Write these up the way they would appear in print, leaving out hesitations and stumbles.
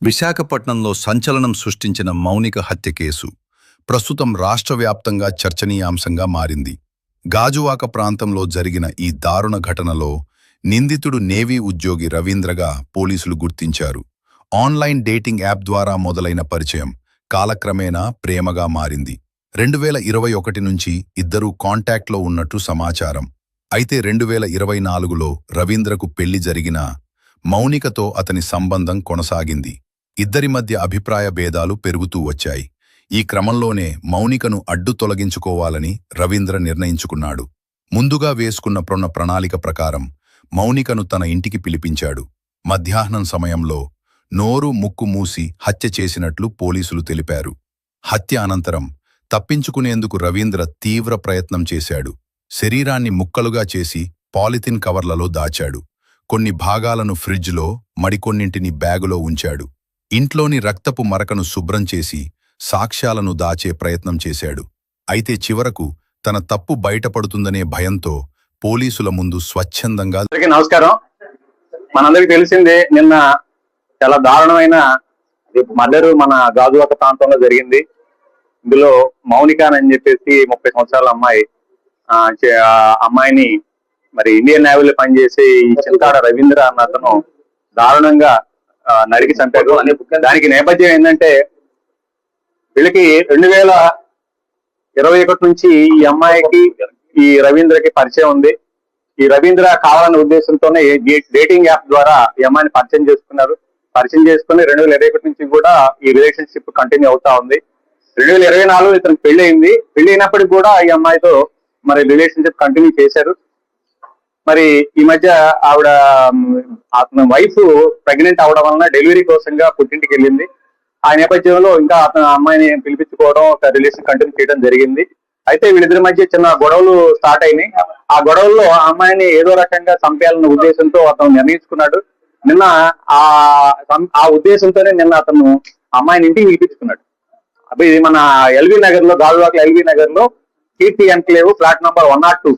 విశాఖపట్నంలో సంచలనం సృష్టించిన మౌనిక హత్య కేసు ప్రస్తుతం రాష్ట్ర వ్యాప్తంగా చర్చనీయాంశంగా మారింది. గాజువాక ప్రాంతంలో జరిగిన ఈ దారుణ ఘటనలో నిందితుడు నేవీ ఉద్యోగి రవీంద్రగా పోలీసులు గుర్తించారు. ఆన్లైన్ డేటింగ్ యాప్ ద్వారా మొదలైన పరిచయం కాలక్రమేణా ప్రేమగా మారింది. 2021 నుంచి ఇద్దరూ కాంటాక్ట్లో ఉన్నట్టు సమాచారం. అయితే 2024లో రవీంద్రకు పెళ్లి జరిగినా మౌనికతో అతని సంబంధం కొనసాగింది. ఇద్దరి మధ్య అభిప్రాయ భేదాలు పెరుగుతూ వచ్చాయి. ఈ క్రమంలోనే మౌనికను అడ్డు తొలగించుకోవాలని రవీంద్ర నిర్ణయించుకున్నాడు. ముందుగా వేసుకున్న ప్రణాళిక ప్రకారం మౌనికను తన ఇంటికి పిలిపించాడు. మధ్యాహ్నం సమయంలో నోరు ముక్కు మూసి హత్య చేసినట్లు పోలీసులు తెలిపారు. హత్య అనంతరం తప్పించుకునేందుకు రవీంద్ర తీవ్ర ప్రయత్నం చేశాడు. శరీరాన్ని ముక్కలుగా చేసి పాలిథిన్ కవర్లలో దాచాడు. కొన్ని భాగాలను ఫ్రిడ్జ్లో, మరికొన్నింటిని బ్యాగులో ఉంచాడు. ఇంట్లోని రక్తపు మరకను శుభ్రం చేసి సాక్ష్యాలను దాచే ప్రయత్నం చేశాడు. అయితే చివరకు తన తప్పు బయటపడుతుందనే భయంతో పోలీసుల ముందు స్వచ్ఛందంగా. నమస్కారం. మనందరికి తెలిసిందే, నిన్న చాలా దారుణమైన మర్డర్ మన గాజువాక ప్రాంతంలో జరిగింది. ఇందులో మౌనిక అని చెప్పేసి 30 సంవత్సరాల అమ్మాయిని మరి ఇండియన్ నేవీలో పనిచేసి చింతాడ రవీంద్ర అన్న అతను దారుణంగా నరికి చంపాడు. దానికి నేపథ్యం ఏంటంటే, వీళ్ళకి 2021 నుంచి ఈ అమ్మాయికి ఈ రవీంద్రకి పరిచయం ఉంది. ఈ రవీంద్ర కావాలనే ఉద్దేశంతోనే డేటింగ్ యాప్ ద్వారా ఈ అమ్మాయిని పరిచయం చేసుకున్నారు. పరిచయం చేసుకుని 2021 నుంచి కూడా ఈ రిలేషన్షిప్ కంటిన్యూ అవుతా ఉంది. 2024 ఇతనికి పెళ్లి అయింది. పెళ్లి అయినప్పటికీ కూడా ఈ అమ్మాయితో మరి రిలేషన్షిప్ కంటిన్యూ చేశారు. మరి ఈ మధ్య ఆవిడ అతని వైఫ్ ప్రెగ్నెంట్ అవడం వలన డెలివరీ కోసంగా పుట్టింటికి వెళ్ళింది. ఆ నేపథ్యంలో ఇంకా అతను అమ్మాయిని పిలిపించుకోవడం, ఒక రిలేషన్ కంటిన్యూ చేయడం జరిగింది. అయితే వీళ్ళిద్దరి మధ్య చిన్న గొడవలు స్టార్ట్ అయినాయి. ఆ గొడవల్లో ఆ అమ్మాయిని ఏదో రకంగా చంపేయాలన్న ఉద్దేశంతో అతను నిర్ణయించుకున్నాడు. నిన్న ఆ ఉద్దేశంతోనే నిన్న అతను అమ్మాయిని ఇంటికి పిలిపించుకున్నాడు. అప్పుడు ఇది మన ఎల్బీ నగర్ లో, గాజువాక ఎల్బీ నగర్ లో కీర్తి ఎన్క్లేవ్ ఫ్లాట్ నంబర్ 102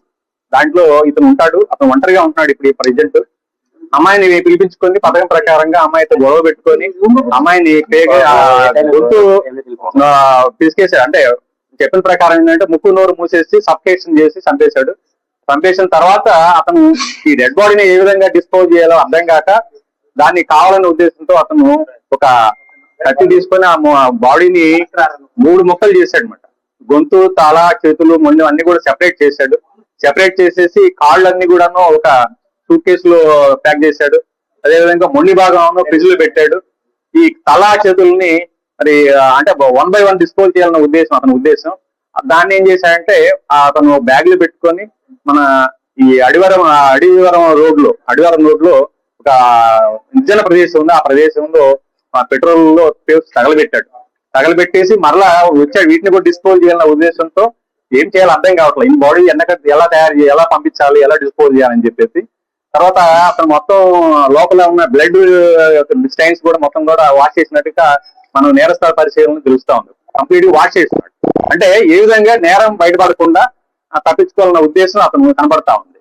దాంట్లో ఇతను ఉంటాడు. అతను ఒంటరిగా ఉంటున్నాడు ఇప్పుడు ఈ ప్రెసిడెంట్. అమ్మాయిని పిలిపించుకొని పథకం ప్రకారంగా అమ్మాయితో గొడవ పెట్టుకొని అమ్మాయిని గొంతు పిసికేసాడు. అంటే చెప్పిన ప్రకారం ఏంటంటే ముక్కు నోరు మూసేసి సఫికేషన్ చేసి చంపేశాడు. చంపేసిన తర్వాత అతను ఈ డెడ్ బాడీని ఏ విధంగా డిస్పోజ్ చేయాలో అర్థం కాక దాన్ని కావాలనే ఉద్దేశంతో అతను ఒక కత్తి తీసుకొని ఆ బాడీని 3 ముక్కలు చేశాడు అన్నమాట. గొంతు, తల, చేతులు, మొండి అన్ని కూడా సెపరేట్ చేశాడు. సెపరేట్ చేసేసి కాళ్ళన్నీ కూడాను ఒక సూట్ కేసులో ప్యాక్ చేశాడు. అదేవిధంగా మొండి భాగం ఫ్రిడ్జ్ లో పెట్టాడు. ఈ తల, చేతుల్ని మరి అంటే 1 by 1 డిస్పోజ్ చేయాలన్న ఉద్దేశం అతని ఉద్దేశం. దాన్ని ఏం చేశాడంటే అతను బ్యాగ్ లో పెట్టుకొని మన ఈ అడివారం రోడ్ లో ఒక నిర్జన ప్రదేశం ఉంది. ఆ ప్రదేశంలో పెట్రోల్ లో తగలబెట్టేసి మరలా వచ్చాడు. వీటిని కూడా డిస్పోజ్ చేయాలన్న ఉద్దేశంతో ఏం చేయాలో అర్థం కావట్లేదు. ఈ బాడీ ఎలా తయారు చేయాలి, ఎలా పంపించాలి, ఎలా డిస్పోజ్ చేయాలని చెప్పేసి తర్వాత అతను మొత్తం లోపల ఉన్న బ్లడ్ స్టైన్స్ కూడా మొత్తం కూడా వాష్ చేసినట్టుగా మనం నేరస్థల పరిశీలన తెలుస్తా ఉంది. కంప్లీట్ గా వాష్ చేస్తున్నాడు. అంటే ఏ విధంగా నేరం బయటపడకుండా తప్పించుకోవాలన్న ఉద్దేశం అతను కనబడతా ఉంది.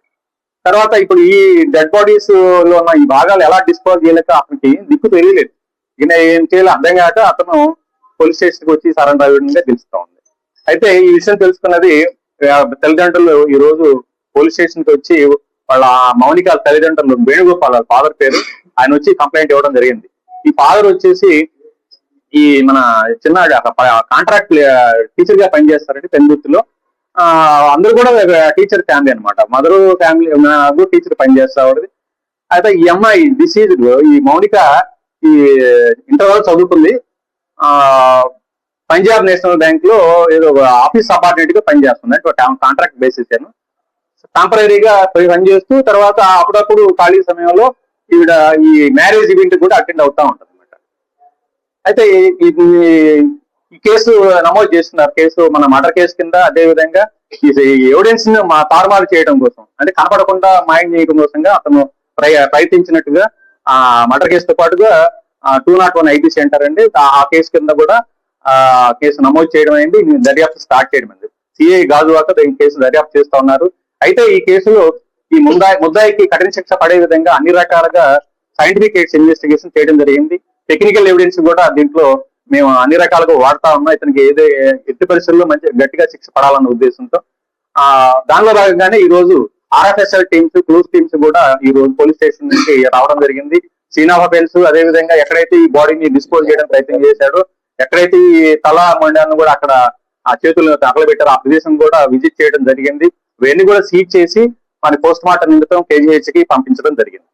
తర్వాత ఇప్పుడు ఈ డెడ్ బాడీస్ లో ఉన్న ఈ భాగాలు ఎలా డిస్పోజ్ చేయలేక అతనికి దిక్కు తెలియలేదు. ఈయన ఏం చేయాలో అర్థం కాక అతను పోలీస్ స్టేషన్కి వచ్చి సరెండర్ అవ్వడంగా తెలుస్తా ఉంది. అయితే ఈ విషయం తెలుసుకున్నది తల్లిదండ్రులు ఈ రోజు పోలీస్ స్టేషన్ కి వచ్చి వాళ్ళ మౌనిక తల్లిదండ్రులు వేణుగోపాల్ వాళ్ళ ఫాదర్ పేరు, ఆయన వచ్చి కంప్లైంట్ ఇవ్వడం జరిగింది. ఈ ఫాదర్ వచ్చేసి ఈ మన చిన్న కాంట్రాక్ట్ టీచర్ గా పనిచేస్తారండి పెందుర్తిలో. అందరూ కూడా టీచర్ ఫ్యామిలీ అనమాట. మదర్ ఫ్యామిలీ టీచర్ పనిచేస్తారు. అయితే ఈ అమ్మాయి డిసీజ్డ్ ఈ మౌనిక ఈ ఇంటర్ వరకు చదువుకుంది. పంజాబ్ నేషనల్ బ్యాంక్ లో ఏదో ఆఫీస్ సబార్డినేట్ గా పనిచేస్తుంది. అంటే కాంట్రాక్ట్ బేసిస్ టెంపరీగా పనిచేస్తూ తర్వాత అప్పుడప్పుడు ఖాళీ సమయంలో ఈవిడ ఈ మ్యారేజ్ ఈవెంట్ కూడా అటెండ్ అవుతా ఉంటుంది అనమాట. అయితే ఈ కేసు నమోదు చేస్తున్నారు. కేసు మన మర్డర్ కేసు కింద. అదే విధంగా ఈ ఎవిడెన్స్ ని తారుమారు చేయడం కోసం, అంటే కనపడకుండా మాయం చేయడం కోసంగా అతను ప్రయత్నించినట్టుగా ఆ మర్డర్ కేసుతో పాటుగా 201 ఐపీసీ అంటారండి. ఆ కేసు కింద కూడా కేసు నమోదు చేయడం అయింది. దర్యాప్తు స్టార్ట్ చేయడం అయింది. సిఐ గాజువాక ఈ కేసు దర్యాప్తు చేస్తా ఉన్నారు. అయితే ఈ కేసులో ఈ ముద్దాయికి కఠిన శిక్ష పడే విధంగా అన్ని రకాలుగా సైంటిఫిక్ ఇన్వెస్టిగేషన్ చేయడం జరిగింది. టెక్నికల్ ఎవిడెన్స్ కూడా దీంట్లో మేము అన్ని రకాలుగా వాడుతా ఉన్నాం. ఇతనికి ఏదో ఎట్టి పరిస్థితుల్లో మంచి గట్టిగా శిక్ష పడాలన్న ఉద్దేశంతో దానిలో భాగంగానే ఈ రోజు ఆర్ఎఫ్ఎస్ఎల్ టీమ్స్, క్లూస్ టీమ్స్ కూడా ఈ రోజు పోలీస్ స్టేషన్ నుంచి రావడం జరిగింది. సీన్ ఆఫ్ అఫెన్స్, అదే విధంగా ఎక్కడైతే ఈ బాడీని డిస్పోజ్ చేయడం ప్రయత్నం చేశాడో, ఎక్కడైతే ఈ తల మండాన్ని కూడా అక్కడ ఆ చేతులను తగలబెట్టారో ఆ ప్రదేశం కూడా విజిట్ చేయడం జరిగింది. ఇవన్నీ కూడా సీజ్ చేసి మన పోస్ట్ మార్టం నిమిత్తం KGH కి పంపించడం జరిగింది.